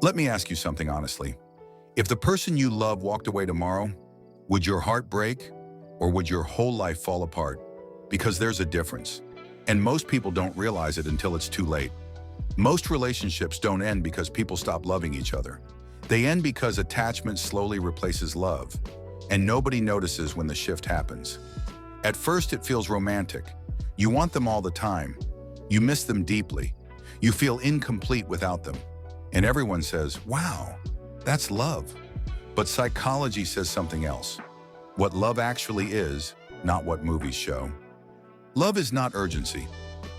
Let me ask you something honestly. If the person you love walked away tomorrow, would your heart break or would your whole life fall apart? Because there's a difference. And most people don't realize it until it's too late. Most relationships don't end because people stop loving each other. They end because attachment slowly replaces love, and nobody notices when the shift happens. At first, it feels romantic. You want them all the time. You miss them deeply. You feel incomplete without them. And everyone says, wow, that's love. But psychology says something else. What love actually is, not what movies show. Love is not urgency.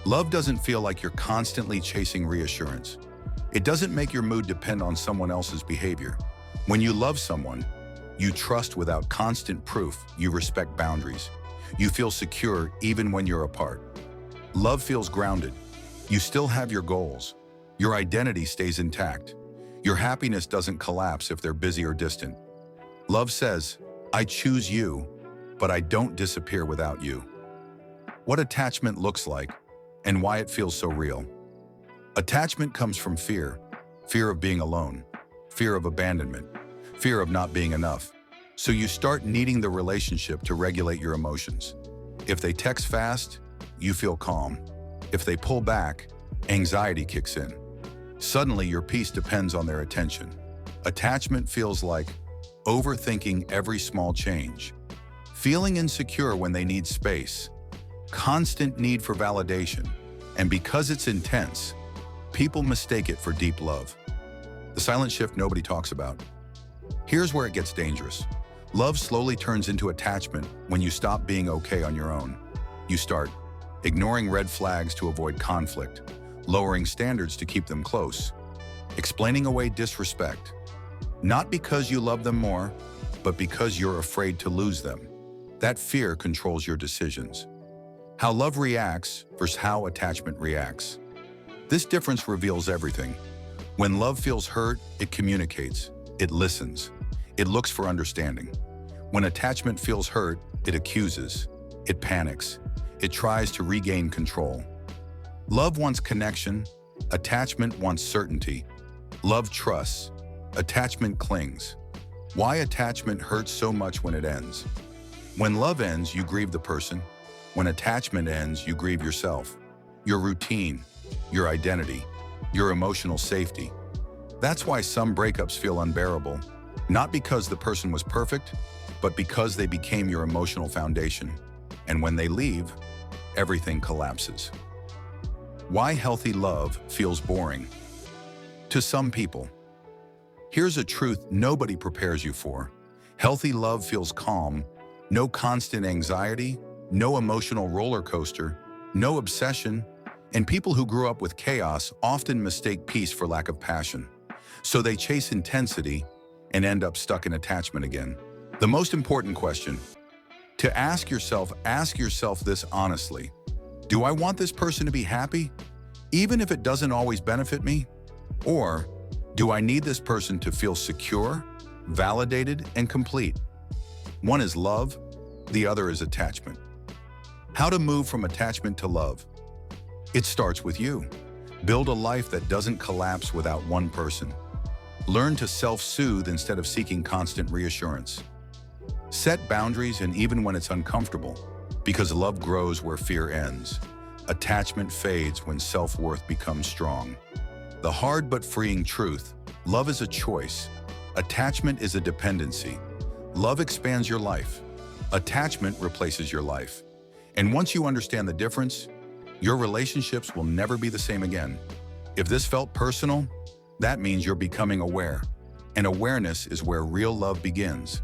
Love doesn't feel like you're constantly chasing reassurance. It doesn't make your mood depend on someone else's behavior. When you love someone, you trust without constant proof. You respect boundaries. You feel secure even when you're apart. Love feels grounded. You still have your goals. Your identity stays intact. Your happiness doesn't collapse if they're busy or distant. Love says, I choose you, but I don't disappear without you. What attachment looks like and why it feels so real. Attachment comes from fear. Fear of being alone. Fear of abandonment. Fear of not being enough. So you start needing the relationship to regulate your emotions. If they text fast, you feel calm. If they pull back, anxiety kicks in. Suddenly, your peace depends on their attention. Attachment feels like overthinking every small change, feeling insecure when they need space, constant need for validation, and because it's intense, people mistake it for deep love. The silent shift nobody talks about. Here's where it gets dangerous. Love slowly turns into attachment when you stop being okay on your own. You start ignoring red flags to avoid conflict, lowering standards to keep them close, explaining away disrespect, not because you love them more, but because you're afraid to lose them. That fear controls your decisions. How love reacts versus how attachment reacts. This difference reveals everything. When love feels hurt, it communicates, it listens, it looks for understanding. When attachment feels hurt, it accuses, it panics, it tries to regain control. Love wants connection, attachment wants certainty. Love trusts, attachment clings. Why attachment hurts so much when it ends? When love ends, you grieve the person. When attachment ends, you grieve yourself, your routine, your identity, your emotional safety. That's why some breakups feel unbearable, not because the person was perfect, but because they became your emotional foundation. And when they leave, everything collapses. Why healthy love feels boring. To some people, here's a truth nobody prepares you for. Healthy love feels calm, no constant anxiety, no emotional roller coaster, no obsession, and people who grew up with chaos often mistake peace for lack of passion. So they chase intensity and end up stuck in attachment again. The most important question to ask yourself this honestly. Do I want this person to be happy, even if it doesn't always benefit me? Or do I need this person to feel secure, validated, and complete? One is love, the other is attachment. How to move from attachment to love? It starts with you. Build a life that doesn't collapse without one person. Learn to self-soothe instead of seeking constant reassurance. Set boundaries, and even when it's uncomfortable, because love grows where fear ends. Attachment fades when self-worth becomes strong. The hard but freeing truth: love is a choice. Attachment is a dependency. Love expands your life. Attachment replaces your life. And once you understand the difference, your relationships will never be the same again. If this felt personal, that means you're becoming aware. And awareness is where real love begins.